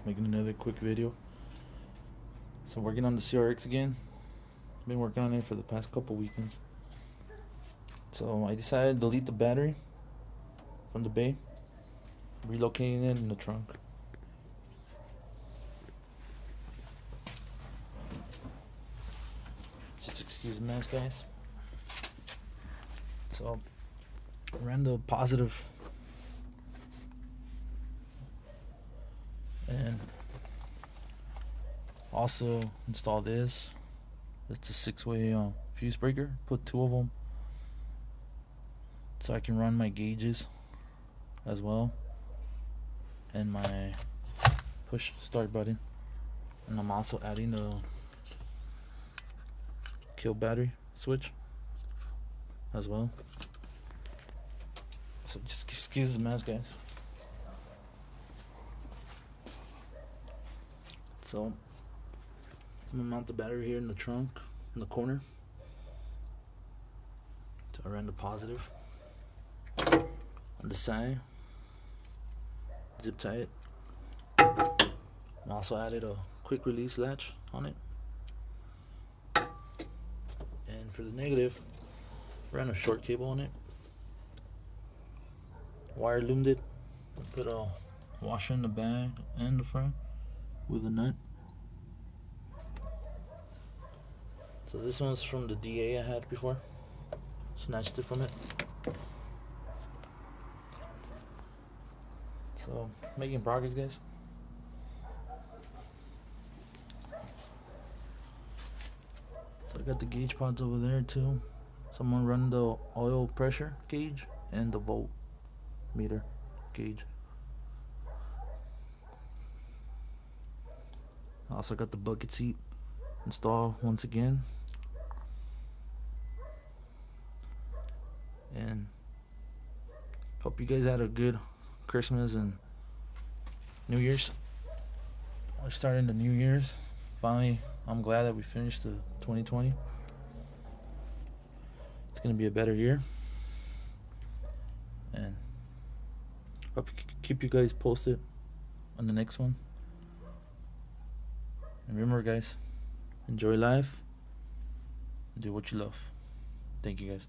making another quick video. So I'm working on the CRX again. Been working on it for the past couple weekends. So I decided to delete the battery from the bay, relocating it in the trunk. Just excuse the mess, guys. So I ran the positive and also installed this. It's a 6-way fuse breaker. Put 2 of them so I can run my gauges as well, and my push start button. And I'm also adding a kill battery switch as well. So just excuse the mess, guys. So I'm gonna mount the battery here in the trunk, in the corner. So I ran the positive on the side, zip tie it. I also added a quick release latch on it. And for the negative, ran a short cable on it, wire loomed it, put a washer in the back and the front with a nut. So this one's from the DA I had before. Snatched it from it. So making progress, guys. So I got the gauge pods over there too. So I'm gonna run the oil pressure gauge and the voltmeter gauge. I also got the bucket seat installed once again. And hope you guys had a good Christmas and New Year's. We're starting the New Year's. Finally, I'm glad that we finished the 2020. It's gonna be a better year. And hope keep you guys posted on the next one. And remember, guys, enjoy life. Do what you love. Thank you, guys.